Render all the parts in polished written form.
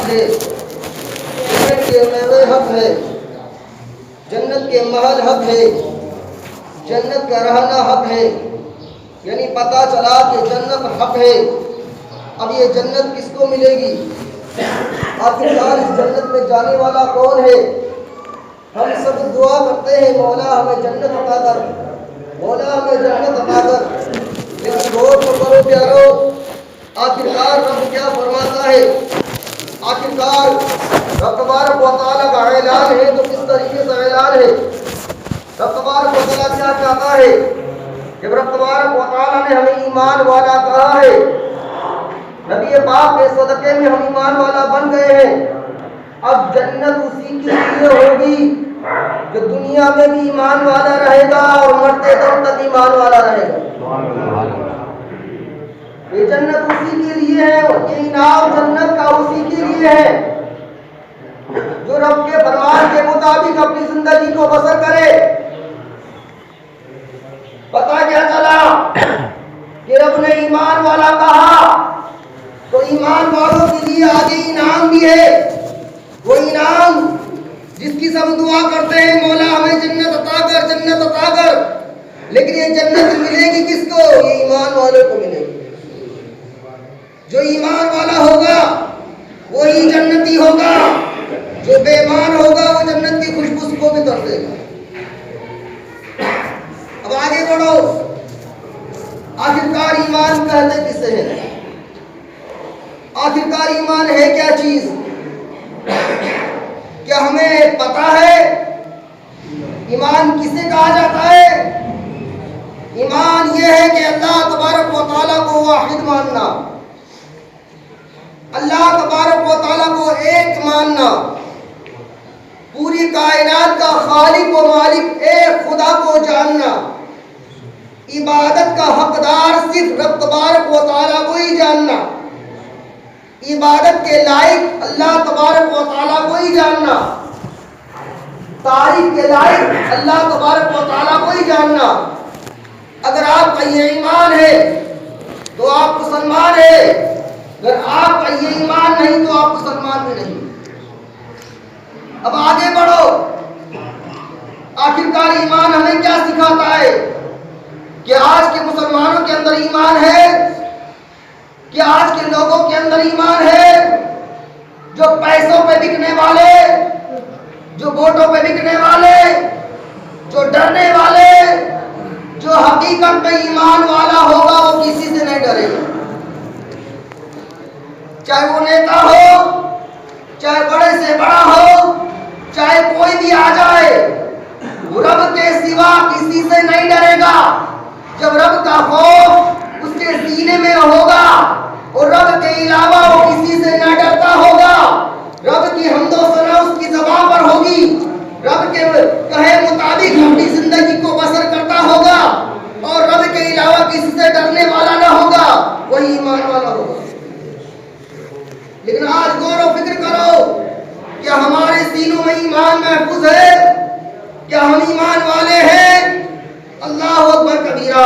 ہے، جنت کے میوے حق ہے، جنت کے محل حق ہے، جنت کا رہنا حق ہے، یعنی پتہ چلا کہ جنت حق ہے۔ اب یہ جنت کس کو ملے گی؟ آخرکار اس جنت میں جانے والا کون ہے؟ ہم سب دعا کرتے ہیں مولا ہمیں جنت عطا کر، مولا ہمیں جنت عطا کر، لیکن غور تو کرو پیارو، آخرکار رب کیا فرماتا ہے؟ آخرکار رب تبارک و تعالیٰ کا اعلان ہے تو کس طریقے سے اعلان ہے؟ رب تبارک و تعالیٰ کیا کہتا ہے؟ جب رب تبارک و تعالیٰ نے ہمیں ایمان والا کہا ہے، نبی پاک کے صدقے میں ہم ایمان والا بن گئے ہیں، اب جنت اسی کے لیے ہوگی جو دنیا میں بھی ایمان والا رہے گا اور مرتے دم تک ایمان والا رہے گا۔ یہ جنت اسی کے لیے ہے، یہ انعام جنت کا اسی کے لیے ہے جو رب کے فرمان کے مطابق اپنی زندگی کو بسر کرے۔ پتہ کیا چلا کہ رب نے ایمان والا کہا تو ایمان والوں کے لیے آگے انعام بھی ہے، وہ انعام جس کی سب دعا کرتے ہیں مولا ہمیں جنت عطا کر، جنت عطا کر، لیکن یہ جنت ملے گی کس کو؟ یہ ایمان والوں کو ملے گی۔ جو ایمان والا ہوگا وہی جنتی ہوگا، جو بے ایمان ہوگا وہ جنت کی خوشبو کو بھی ترسے گا۔ اب آگے بڑھو، آخرکار ایمان کہتے کسے ہیں؟ آخرکار ایمان ہے کیا چیز؟ کیا ہمیں پتا ہے ایمان کسے کہا جاتا ہے؟ ایمان یہ ہے کہ اللہ تبارک و تعالیٰ کو واحد ماننا، اللہ تبارک و تعالیٰ کو ایک ماننا، پوری کائنات کا خالق و مالک ایک خدا کو جاننا، عبادت کا حقدار صرف رب تبارک و تعالیٰ کو ہی جاننا، عبادت کے لائق اللہ تبارک و تعالیٰ کو ہی جاننا، تعریف کے لائق اللہ تبارک و تعالیٰ کو ہی جاننا۔ اگر آپ کا یہ ایمان ہے تو آپ مسلمان ہیں، اگر آپ کا یہ ایمان نہیں تو آپ مسلمان بھی نہیں۔ اب آگے بڑھو، آخرکار ایمان ہمیں کیا سکھاتا ہے؟ کہ آج کے مسلمانوں کے اندر ایمان ہے، کہ آج کے لوگوں کے اندر ایمان ہے، جو پیسوں پہ بکنے والے، جو ووٹوں پہ بکنے والے، جو ڈرنے والے، جو حقیقت میں ایمان والا ہوگا وہ کسی سے نہیں ڈرے گا، چاہے وہ نیتا ہو، چاہے بڑے سے بڑا ہو، چاہے کوئی بھی آ جائے، وہ رب کے سوا کسی سے نہیں ڈرے گا۔ جب رب کا خوف اس کے سینے میں ہوگا اور رب کے علاوہ وہ کسی سے نہ ڈرتا ہوگا، رب کی حمد و ثنا اس کی زبان پر ہوگی، رب کے کہے مطابق اپنی زندگی کو بسر کرتا ہوگا اور رب کے علاوہ کسی سے ڈرنے والا نہ ہوگا، وہی ایمان والا ہوگا۔ لیکن آج غور و فکر کرو، کیا ہمارے سینوں میں ایمان محفوظ ہے؟ کیا ہم ایمان والے ہیں؟ اللہ اکبر کبیرہ۔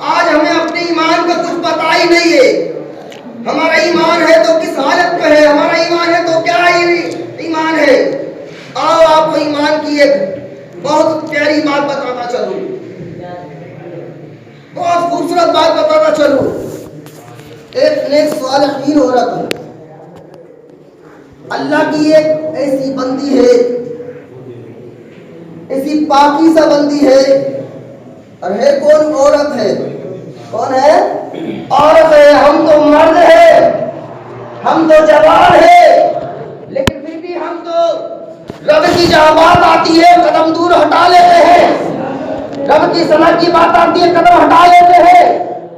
آج ہمیں اپنے ایمان کا کچھ پتہ ہی نہیں ہے، ہمارا ایمان ہے تو کس حالت میں ہے، ہمارا ایمان ہے تو کیا ایمان ہے۔ آؤ آپ کو ایمان کی ایک بہت پیاری بات بتاتا چلوں، بہت خوبصورت بات بتاتا چلوں۔ ایک نیک صالحین عورت ہے، اللہ کی ایک ایسی بندی ہے، ایسی پاکیزہ بندی ہے، اور ہے کون؟ عورت ہے۔ کون ہے؟ عورت ہے۔ ہم تو مرد ہیں، ہم تو جوان ہیں، لیکن پھر بھی ہم تو رب کی جہاں بات آتی ہے قدم دور ہٹا لیتے ہیں، رب کی سنت کی بات آتی ہے قدم ہٹا لیتے ہیں،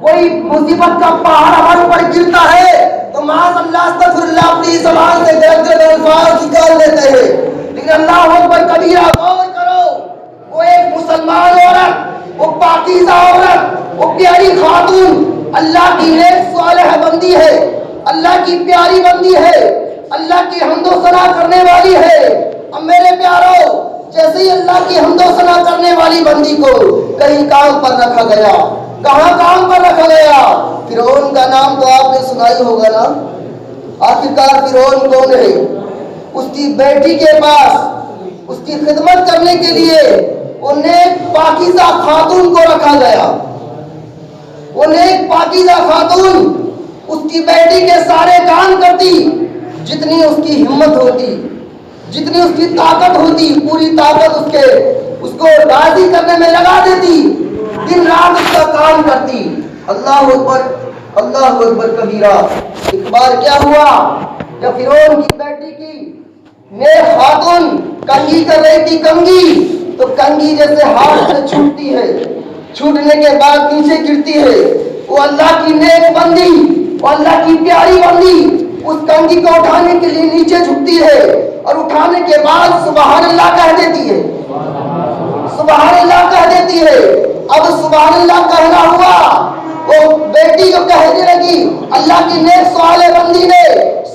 کوئی مصیبت کا پہاڑ ہمارے اوپر گرتا ہے تو معاذ اللہ استغفر اللہ اپنی زبان سے گرد الفاظ نکال لیتے ہیں، لیکن اللہ اکبر کبیرہ غور کرو، وہ ایک مسلمان عورت، وہ پاکیزہ عورت، وہ پیاری خاتون اللہ کی نیک صالح بندی ہے، اللہ کی پیاری بندی ہے، اللہ کی حمد و ثنا کرنے والی ہے۔ اب میرے پیارو، جیسے ہی اللہ کی حمد و ثنا کرنے والی بندی کو کہیں کام پر رکھا گیا، کہاں کام پر رکھا گیا؟ فرعون کا نام تو آپ نے سنا ہی ہوگا نا، آخرکار فرعون کون ہے؟ اس کی بیٹی کے پاس اس کی خدمت کرنے کے لیے وہ نیک پاکیزہ خاتون کو رکھا گیا. وہ نیک پاکیزہ خاتون اس کی بیٹی کے سارے کام کرتی، جتنی اس کی ہمت ہوتی، جتنی اس کی طاقت ہوتی، پوری طاقت اس کو راضی کرنے میں لگا دیتی، دن رات اس کا کام کرتی. اللہ اکبر، اللہ اکبر کبیرہ. ایک بار کیا ہوا، جب فرعون کی بیٹی کی نیک خاتون کنگھی کر رہی تھی، کنگھی، تو کنگھی جیسے ہاتھ سے چھوٹتی ہے، چھوٹنے کے بعد نیچے گرتی ہے، وہ اللہ کی نیک بندی، وہ اللہ کی پیاری بندی اس کنگھی کو اٹھانے کے لیے نیچے جھکتی ہے، اور اٹھانے کے بعد سبحان اللہ کہہ دیتی ہے، سبحان اللہ کہہ دیتی ہے. اب سبحان اللہ کہنا ہوا، وہ بیٹی کو کہنے لگی، اللہ کی نیک سوالے بندی نے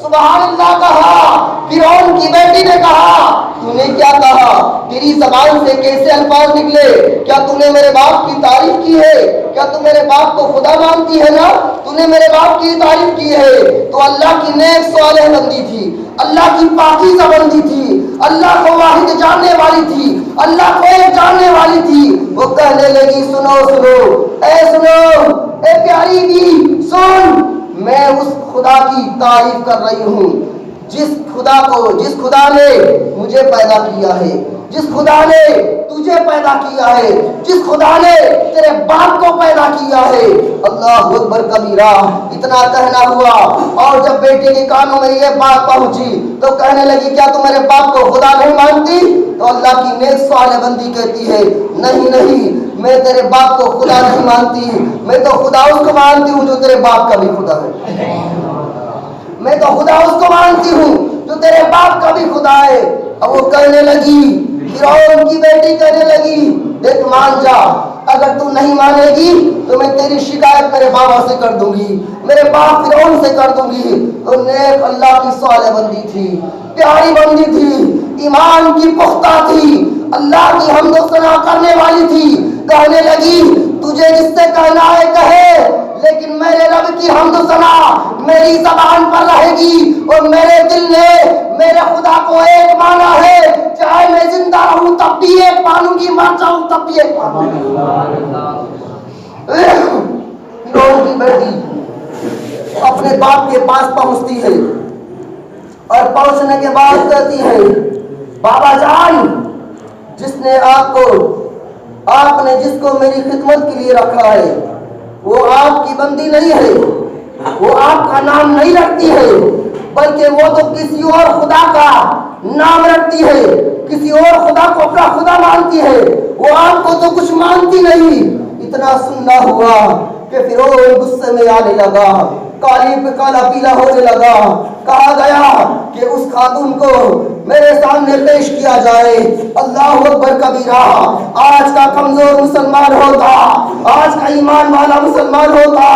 سبحان اللہ کہا. فرعون کی بیٹی نے کہا، تو نے کیا کہا؟ تیری زبان سے کیسے الفاظ نکلے؟ کیا تو نے میرے باپ کی تعریف کی ہے؟ کیا تو میرے باپ کو خدا مانتی ہے نا؟ تو نے میرے باپ کی تعریف کی ہے. تو اللہ کی نیک صالح بندی تھی، اللہ کی پاکیزہ بندی تھی، اللہ کو واحد جاننے والی تھی، اللہ کو ایک جاننے والی تھی. وہ کہنے لگی، سنو سنو، اے پیاری بھی سن، میں اس خدا کی تعریف کر رہی ہوں جس خدا نے مجھے پیدا کیا ہے، جس خدا نے تجھے پیدا کیا ہے، جس خدا نے تیرے باپ کو پیدا کیا ہے. اللہ اکبر کبیرہ. اتنا کہنا ہوا، اور جب بیٹے کے کانوں میں یہ بات پہنچی تو کہنے لگی، کیا تم میرے باپ کو خدا نہیں مانتی؟ تو اللہ کی نیک صالح بندی کہتی ہے، نہیں نہیں، میں تیرے باپ کو خدا نہیں مانتی، میں تو خدا اس کو مانتی ہوں جو تیرے باپ کا بھی خدا ہے. میں تو خدا اس کو مانتی ہوں جو تیرے باپ کا بھی خدا ہے. اب وہ کہنے لگی، فرعون کی بیٹی کہنے لگی، دیکھ مان جا، اگر تو نہیں مانے گی تو میں تیری شکایت میرے بابا سے کر دوں گی، میرے باپ فرعون سے کر دوں گی. تو نیک اللہ کی صالح بندی تھی، پیاری بندی تھی، ایمان کی پختہ تھی، اللہ کی حمد و ثنا کرنے والی تھی. کہنے لگی، تجھے جس سے کہنا ہے کہے، لیکن میرے رب کی حمد و ثنا میری زبان پر رہے گی، اور میرے دل نے میرے خدا کو ایک مانا ہے. چاہے میں زندہ رہوں تب بھی ایک مانوں گی، مر جاؤں تب بھی ایک مانوں گی. فرعون کی بیٹی اپنے باپ کے پاس پہنچتی ہے، اور پہنچنے کے بعد کہتی ہے، بابا جان، آپ نے جس کو میری خدمت کے لیے رکھا ہے وہ آپ کی بندی نہیں ہے، وہ آپ کا نام نہیں رکھتی ہے، بلکہ وہ تو کسی اور خدا کا نام رکھتی ہے، کسی اور خدا کو اپنا خدا مانتی ہے، وہ آپ کو تو کچھ مانتی نہیں. اتنا سننا ہوا کہ فرعون غصے میں آنے لگا، کالی پہ کالا پیلا ہونے لگا. کہا گیا کہ اس خاتون کو میرے سامنے پیش کیا جائے. اللہ اکبر کبیرہ. آج کا کمزور مسلمان ہوتا، آج کا ایمان والا مسلمان ہوتا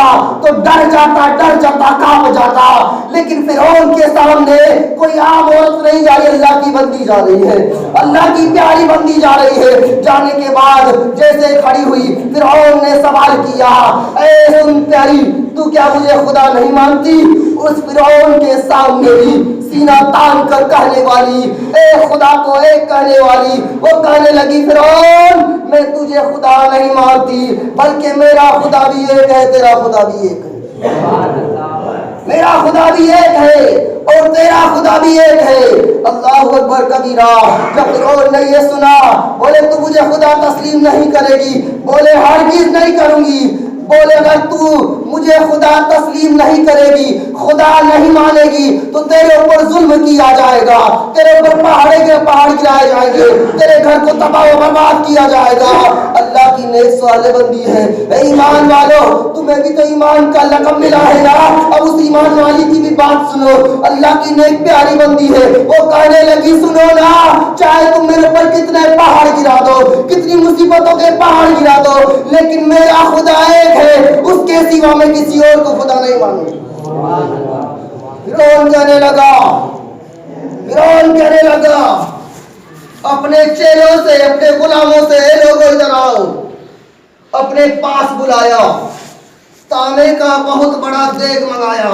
تو ڈر جاتا، کانپ جاتا. لیکن فرعون کے سامنے کوئی عام عورت نہیں جا رہی، اللہ کی بندی جا رہی ہے، اللہ کی پیاری بندی جا رہی ہے. جانے کے بعد جیسے کھڑی ہوئی، فرعون نے سوال کیا، اے سن پیاری، تو کیا مجھے خدا نہیں مانتی؟ اس فرعون کے سامنے بھی سینہ تان کر کہنے والی، اے خدا کو ایک کہنے والی، وہ کہنے لگی، فرعون، میں تجھے خدا نہیں مانتی، بلکہ میرا خدا بھی ایک ہے، تیرا خدا بھی ایک ہے، میرا خدا بھی ایک ہے اور تیرا خدا بھی ایک ہے. اللہ اکبر کبیرہ. جب فرعون نے یہ سنا، بولے تو مجھے خدا تسلیم نہیں کرے گی؟ بولے ہرگز نہیں کروں گی. بولے اگر تو مجھے خدا تسلیم نہیں کرے گی، خدا نہیں مانے گی، تو تیرے اوپر ظلم کیا جائے گا، تیرے اوپر پہاڑ گرائے جائیں گے، تیرے گھر کو تباہ و برباد کیا جائے گا. اللہ کی نیک صالح بندی ہے. اے ایمان والو، تمہیں بھی تو ایمان کا لقب ملا ہے نا. اب اس ایمان والی کی بھی بات سنو. اللہ کی نیک پیاری بندی ہے. وہ کہنے لگی، سنو نا، چاہے تم میرے اوپر کتنے پہاڑ گرا دو، کتنی مصیبتوں کے پہاڑ گرا دو، لیکن میرا خدا ایک ہے، اس کے سوا میں کسی اور کو خدا نہیں مانوں. فرعون کہنے لگا اپنے چیلوں سے، اپنے غلاموں سے، اے لوگوں ادھر آؤ. اپنے پاس بلایا، تانبے کا بہت بڑا دیگ منگایا،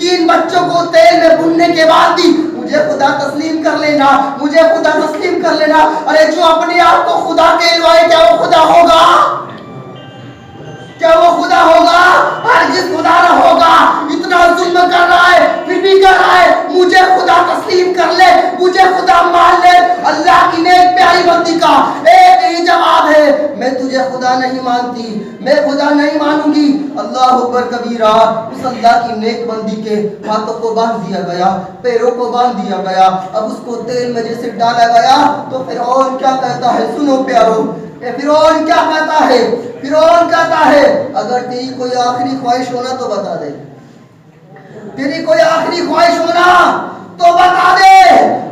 تین بچوں کو تیل میں بھوننے کے بعد بھی مجھے خدا تسلیم کر لینا، مجھے خدا تسلیم کر لینا۔ ارے جو اپنے آپ کو خدا کہلوائے کیا وہ خدا ہوگا؟ کیا وہ خدا ہوگا؟ ہرگز خدا نہ ہوگا۔ اتنا ظلم کر رہا ہے پھر بھی کہہ رہا ہے مجھے خدا تسلیم کر لے، مجھے خدا مان لے۔ اللہ کی نیک پیاری بندی کا ایک ہی جواب ہے، میں تجھے خدا نہیں مانتی، میں خدا نہیں مانوں گی۔ اللہ اکبر کبیرہ۔ اس اللہ کی نیک بندی کے ہاتھوں کو باندھ دیا گیا، پیروں کو باندھ دیا گیا، اب اس کو تیل میں جیسے ڈالا گیا تو فرعون کیا کہتا ہے؟ سنو پیارو، فرعون کیا کہتا ہے؟ فرعون کہتا ہے اگر تیری کوئی آخری خواہش ہونا تو بتا دے، تیری کوئی آخری خواہش ہونا تو بتا دے۔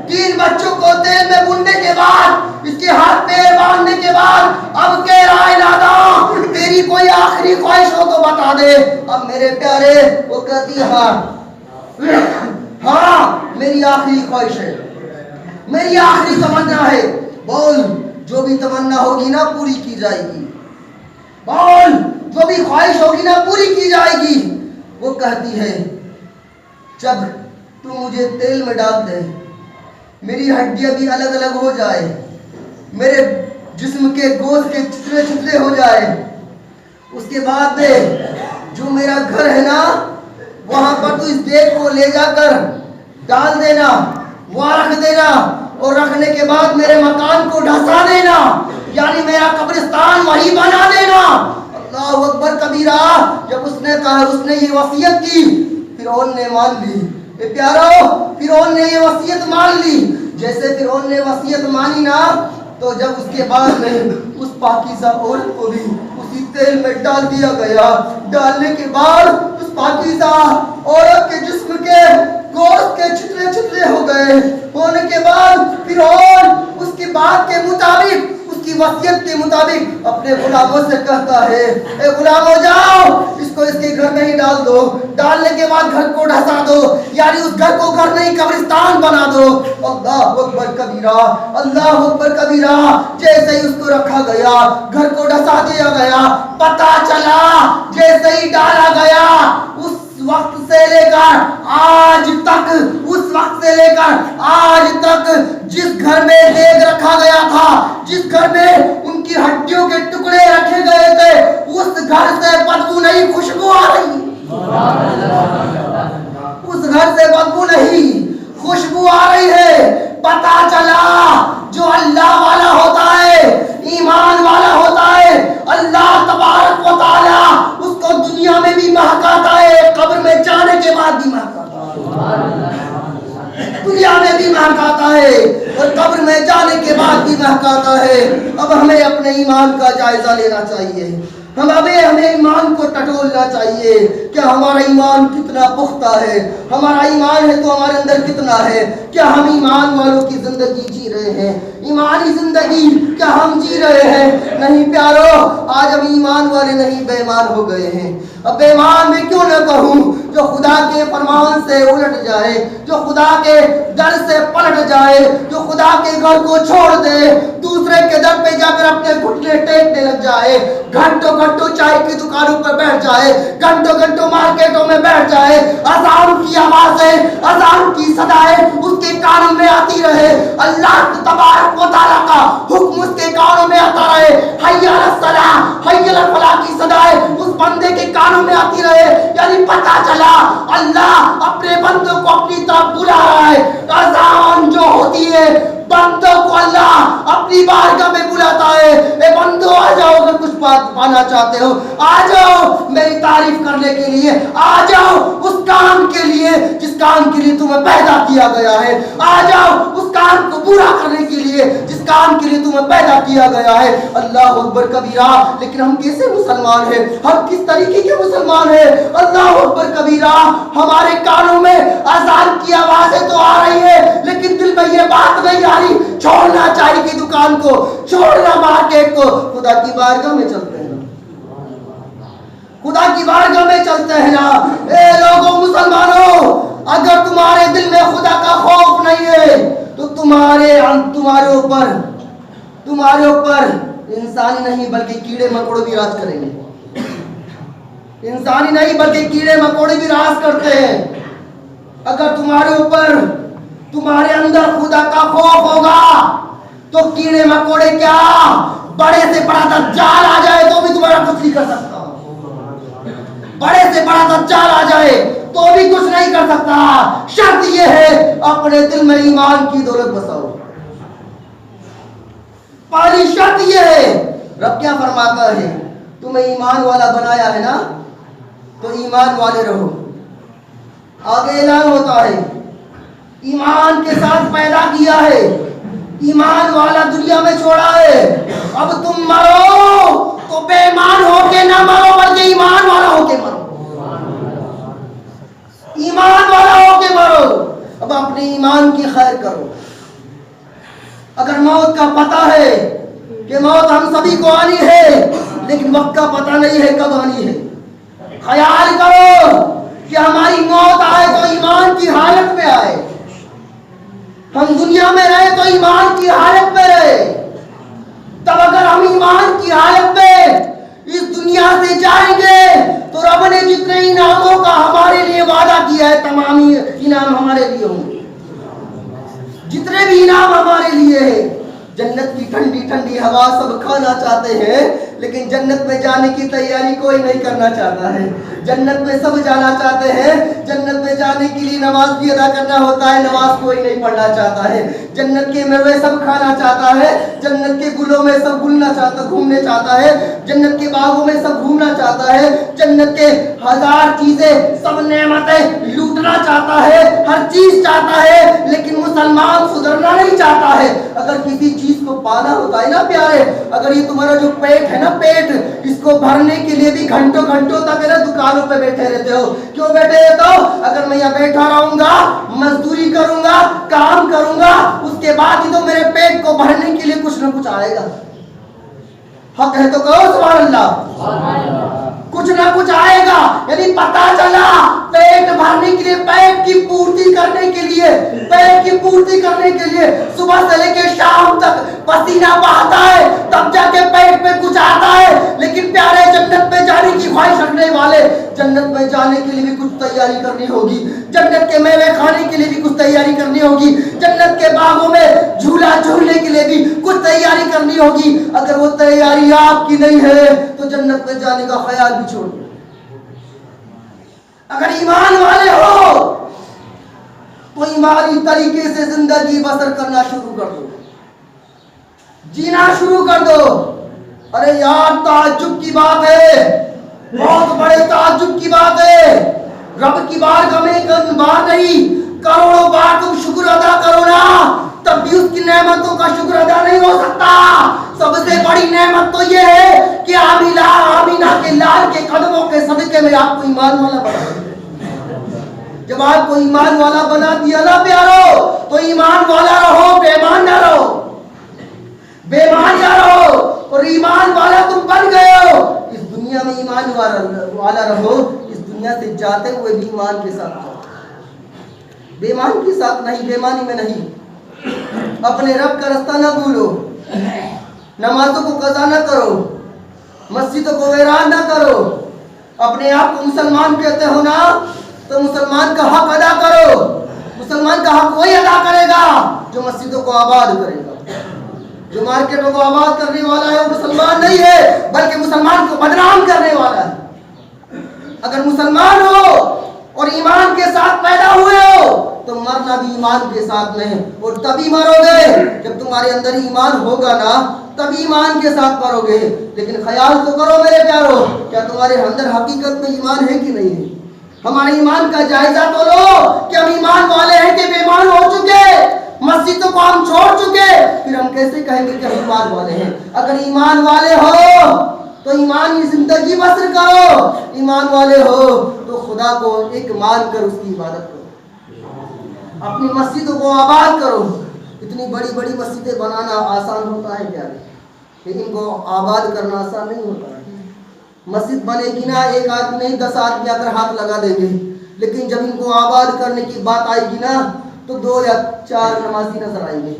تین بچوں کو تیل میں بھوننے کے بعد، اس کے ہاتھ پیر باندھنے کے بعد اب کہہ رہا ہے ناداں تیری کوئی آخری خواہش ہو تو بتا دے۔ اب میرے پیارے وہ کہتی ہاں میری آخری خواہش ہے، میری آخری تمنا ہے۔ بول، جو بھی تمنا ہوگی نا پوری کی جائے گی، بول جو بھی خواہش ہوگی نا پوری کی جائے گی۔ وہ کہتی ہے جب تو مجھے تیل میں ڈال دے، میری ہڈیاں بھی الگ الگ ہو جائے، میرے جسم کے گوشت کے چھترے چھترے ہو جائے، اس کے بعد میں جو میرا گھر ہے نا وہاں پر تو اس دیگ کو لے جا کر ڈال دینا، وہاں رکھ دینا، اور رکھنے کے بعد میرے مکان کو ڈھسا دینا، یعنی میرا قبرستان وہی بنا دینا۔ اللہ اکبر کبیرہ۔ جب اس نے کہا، اس نے یہ وصیت کی، فرعون نے مان لی۔ اے پیارو، فرعون نے یہ وصیت مان لی۔ جیسے فرعون نے وصیت مانی نا تو جب اس کے بعد میں اس پاکیزہ عورت کو بھی اسی تیل میں ڈال دیا گیا۔ ڈالنے کے بعد اس پاکیزہ عورت کے جسم کے گوشت کے چھترے چھترے ہو گئے۔ ہونے کے بعد فرعون اس کی بات کے مطابق، اس کی وصیت کے مطابق اپنے غلاموں سے کہتا ہے اے غلاموں جاؤ اس کو اس کے گھر میں ہی ڈال دو، ڈالنے کے بعد گھر کو ڈھسا دو، یعنی اس گھر کو گھر نہیں قبرستان بنا دو۔ اللہ اکبر کبیرہ، اللہ اکبر کبیرہ۔ جیسے ہی اس کو رکھا گیا، گھر کو ڈھسا دیا گیا، پتہ چلا جیسے ہی ڈالا گیا اس وقت سے لے کر آج تک، اس وقت سے لے کر آج تک جس گھر میں دیگ رکھا گیا تھا، جس گھر میں ان کی ہڈیوں کے ٹکڑے رکھے گئے تھے، اس گھر سے بدبو نہیں خوشبو آ رہی، اس گھر سے بدبو نہیں خوشبو آ رہی ہے۔ پتہ چلا جو اللہ والا ہوتا ہے، ایمان والا ہوتا ہے، اللہ تبارک و تعالی اس کو دنیا میں بھی مہکاتا ہے، قبر میں جانے کے بعد بھی مہکاتا ہے، دنیا میں بھی مہکاتا ہے اور قبر میں جانے کے بعد بھی مہکاتا ہے۔ اب ہمیں اپنے ایمان کا جائزہ لینا چاہیے، ہمیں ایمان کو ٹٹولنا چاہیے کہ ہمارا ایمان کتنا پختہ ہے، ہمارا ایمان ہے تو ہمارے اندر کتنا ہے، کیا ہم ایمان والوں کی زندگی جی رہے ہیں، ایمانی زندگی کیا ہم جی رہے ہیں؟ نہیں پیارو، آج ہم ایمان والے نہیں بے ایمان ہو گئے ہیں۔ اب بے ایمان میں کیوں نہ کہوں، جو خدا کے فرمان سے الٹ جائے، جو خدا کے در سے پلٹ جائے، جو خدا کے گھر کو چھوڑ دے، دوسرے کے در پہ جا کر اپنے گھٹنے ٹیکنے لگ جائے، گھنٹوں گھنٹوں چائے کی دکانوں پر بیٹھ جائے، گھنٹوں گھنٹوں مارکیٹوں میں بیٹھ جائے، اذان کی آوازیں، اذان کی صدائیں اس کے کانوں میں آتی رہے، اللہ تبارک و تعالیٰ کا حکم اس کے کانوں میں آتا رہے، حی علی الصلاۃ، حی علی الفلاح کی صدائیں اس بندے کے کانوں میں آتی رہے، یعنی پتہ چلا اللہ اپنے بندوں کو اپنی طرف بلا رہا ہے۔ اذان جو ہوتی ہے بندوں کو اللہ اپنی بارگاہ میں بلاتا ہے، اے بندو آ جاؤ، اگر کچھ پانا چاہتے ہو آ جاؤ میری تعریف کرنے کے لیے، آ جاؤ اس کام کے لیے جس کام کے لیے تمہیں پیدا کیا گیا ہے، آ جاؤ اس کام کو پورا کرنے کے لیے جس کام کے لیے تمہیں پیدا کیا گیا ہے۔ اللہ اکبر کبیرہ۔ لیکن ہم کیسے مسلمان ہیں، ہم کس طریقے کے مسلمان ہیں؟ اللہ اکبر کبیرہ۔ ہمارے کانوں میں اذان کی آوازیں تو آ رہی ہے لیکن دل میں یہ بات نہیں آ رہی چھوڑنا چائے کی دکان کو، چھوڑنا مارکیٹ کو، خدا کی بارگاہ میں چلتے ہیں، خدا کی بارگاہ میں چلتے ہیں نا۔ اے لوگوں مسلمانوں، اگر تمہارے دل میں خدا کا خوف نہیں ہے تو تمہارے اوپر انسانی نہیں بلکہ کیڑے مکوڑے بھی راج کریں گے، انسانی نہیں بلکہ کیڑے مکوڑے بھی راج کرتے ہیں۔ اگر تمہارے اوپر تمہارے اندر خدا کا خوف ہوگا تو کیڑے مکوڑے کیا بڑے سے بڑا دجال آ جائے تو بھی تمہارا کچھ نہیں کر سکتا. بڑے سے بڑا دجال آ جائے تو بھی کچھ نہیں کر سکتا. شرط یہ ہے اپنے دل میں ایمان کی دولت بساؤ. پہلی شرط یہ ہے. رب کیا فرماتا ہے؟ تمہیں ایمان والا بنایا ہے نا تو ایمان والے رہو. آگے اعلان ہوتا ہے ایمان کے ساتھ پیدا کیا ہے, ایمان والا دنیا میں چھوڑا ہے. اب تم مرو تو بے ایمان ہو کے نہ مرو بلکہ ایمان والا ہو کے مرو. ایمان والا ہو کے مرو. اب اپنے ایمان کی خیر کرو. اگر موت کا پتہ ہے کہ موت ہم سبھی کو آنی ہے لیکن وقت کا پتہ نہیں ہے کب آنی ہے, خیال کرو کہ ہماری موت آئے تو ایمان کی حالت میں آئے. ہم دنیا میں رہے تو ایمان کی حالت میں رہے. تب اگر ہم ایمان کی حالت میں اس دنیا سے جائیں گے تو رب نے جتنے انعاموں کا ہمارے لیے وعدہ کیا ہے تمام انعام ہمارے لیے ہوں گے. جتنے بھی انعام ہمارے لیے ہیں. جنت کی ٹھنڈی ٹھنڈی ہوا سب کھانا چاہتے ہیں لیکن جنت میں جانے کی تیاری کوئی نہیں کرنا چاہتا ہے. جنت میں سب جانا چاہتے ہیں. جنت میں جانے کے لیے نماز بھی ادا کرنا ہوتا ہے, نماز کوئی نہیں پڑھنا چاہتا ہے. جنت کے میوے سب کھانا چاہتا ہے. جنت کے گلوں میں سب گھومنے چاہتا ہے. جنت کے باغوں میں سب گھومنا چاہتا ہے. جنت کے ہزار چیزیں سب نعمتیں لوٹنا چاہتا ہے, ہر چیز چاہتا ہے لیکن مسلمان سدھرنا نہیں چاہتا ہے. اگر کسی چیز کو پانا ہوتا ہے نا پیارے, اگر یہ تمہارا جو پیٹ ہے نا پیٹ, اس کو بھرنے کے لیے بھی گھنٹوں گھنٹوں تک ہے نا دکانوں پہ بیٹھے رہتے ہو. کیوں بیٹھے رہتے ہو؟ اگر میں یہاں بیٹھا رہوں گا, مزدوری کروں گا, کام کروں گا, اس کے بعد ہی تو میرے پیٹ کو بھرنے کے لیے کچھ نہ کچھ آئے گا. حق ہے تو کہو سبحان اللہ. کچھ نہ کچھ آئے گا. یعنی پتا چلا پیٹ بھرنے کے لیے, پیٹ کی پورتی کرنے کے لیے, پیٹ کی پورتی کرنے کے لیے صبح سے لے کے شام تک پسینہ بہتا ہے تب جا کے پیٹ پہ کچھ آتا ہے. لیکن پیارے جنت میں جانے کی خواہش رکھنے والے, جنت میں جانے کے لیے بھی کچھ تیاری کرنی ہوگی. جنت کے میوے کھانے کے لیے بھی کچھ تیاری کرنی ہوگی. جنت کے باغوں میں جھولا جھولنے کے لیے بھی کچھ تیاری کرنی ہوگی. اگر وہ تیاری آپ کی نہیں ہے تو جنت میں جانے کا خیال بھی چھوڑ دو. اگر ایمان والے ہو تو ایمانی طریقے سے زندگی بسر کرنا شروع کر دو, جینا شروع کر دو. ارے یار تعجب کی بات ہے, بہت بڑے تعجب کی بات ہے. رب کی بارگاہ میں ایک بار نہیں کروڑوں بار تم شکر ادا کرو نا تب بھی اس کی نعمتوں کا شکر ادا نہیں ہو سکتا. سب سے بڑی نعمت تو یہ ہے کہ آمینہ کے لال کے قدموں کے صدقے میں آپ کو ایمان والا بنا دیا. جب آپ کو ایمان والا بنا دیا نا پیارو تو ایمان والا رہو, بے ایمان نہ رہو. بے ایمان نہ رہو اور ایمان والا تم بن گئے ہو. اس دنیا میں ایمان والا رہو, اس دنیا سے جاتے ہوئے بھی ایمان کے ساتھ جاؤ, بے ایمان کے ساتھ نہیں, بے ایمانی میں نہیں. اپنے رب کا رستہ نہ بھولو, نمازوں کو قضا نہ کرو, مسجدوں کو ویران نہ کرو. اپنے آپ کو مسلمان کہتے ہو نا تو مسلمان کا حق ادا کرو. مسلمان کا حق وہی ادا کرے گا جو مسجدوں کو آباد کرے گا. جو مارکیٹوں کو آباد کرنے والا ہے وہ مسلمان نہیں ہے بلکہ مسلمان کو بدنام کرنے والا ہے. اگر مسلمان ہو اور ایمان کے ساتھ پیدا ہوئے ہو تو مرنا بھی ایمان کے ساتھ میں, اور تبھی مرو گے جب تمہارے اندر ایمان ہوگا نا, تبھی ایمان کے ساتھ مرو گے. لیکن خیال تو کرو میرے پیارو, کیا تمہارے اندر حقیقت میں ایمان ہے کہ نہیں ہے؟ ہمارے ایمان کا جائزہ تو لو کہ ہم ایمان والے ہیں کہ بے ایمان ہو چکے, مسجدوں کو ہم چھوڑ چکے, پھر ہم کیسے کہیں گے کہ ہم ایمان والے ہیں؟ اگر ایمان والے ہو تو ایمانی زندگی بسر کرو, ایمان والے ہو تو خدا کو ایک مان کر اس کی عبادت کرو, اپنی مسجدوں کو آباد کرو. اتنی بڑی بڑی مسجدیں بنانا آسان ہوتا ہے کیا؟ لیکن ان کو آباد کرنا آسان نہیں ہوتا ہے. مسجد بنے گی نا, ایک آدمی نہیں 10 آدمی آ کر ہاتھ لگا دیں گے, لیکن جب ان کو آباد کرنے کی بات آئے گی نا تو 2 یا 4 نمازی نظر آئیں گے.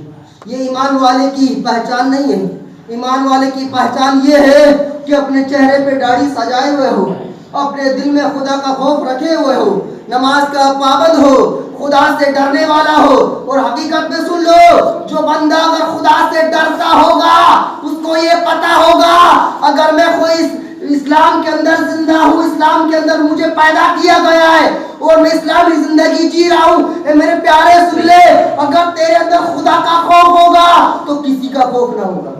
یہ ایمان والے کی پہچان نہیں ہے. ایمان والے کی پہچان یہ ہے کہ اپنے چہرے پہ داڑھی سجائے ہوئے ہو, اپنے دل میں خدا کا خوف رکھے ہوئے ہو, نماز کا پابند ہو, خدا سے ڈرنے والا ہو. اور حقیقت میں سن لو, جو بندہ اگر خدا سے ڈرتا ہوگا اس کو یہ پتا ہوگا اگر میں کوئی اسلام کے اندر زندہ ہوں, اسلام کے اندر مجھے پیدا کیا گیا ہے اور میں اسلامی زندگی جی رہا ہوں. اے میرے پیارے سن لے, اگر تیرے اندر خدا کا خوف ہوگا تو کسی کا خوف نہ ہوگا,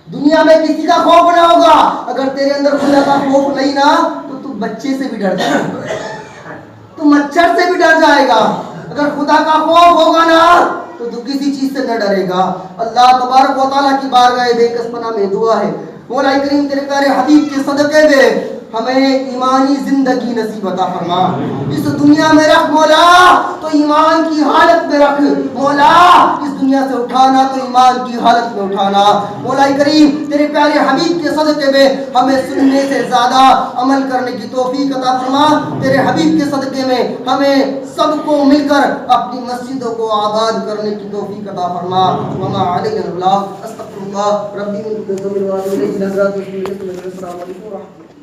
دنیا میں کسی کا خوف نہ ہوگا. اگر تیرے اندر خدا کا خوف نہیں نا تو بچے سے بھی ڈر جائے گا, تو مچھر سے بھی ڈر جائے گا. اگر خدا کا خوف ہوگا نا تو کسی چیز سے نہ ڈرے گا. اللہ تبارک و تعالیٰ کی بارگاہ بے کس پناہ میں دعا ہے, مولا کریم تیرے پیارے حبیب کے صدقے میں ہمیں ایمانی زندگی نصیب عطا فرما. اس دنیا میں رکھ مولا تو ایمان کی حالت میں رکھ مولا, اس دنیا سے اٹھانا تو ایمان کی حالت میں اٹھانا. مولا کریم تیرے پیارے حبیب کے صدقے میں ہمیں سننے سے زیادہ عمل کرنے کی توفیق عطا فرما. تیرے حبیب کے صدقے میں ہمیں سب کو مل کر اپنی مسجدوں کو آباد کرنے کی توفیق عطا فرما. وما علینا البلاغ. استغفر اللہ ربی من ذنب السلام علیکم ورحمۃ اللہ.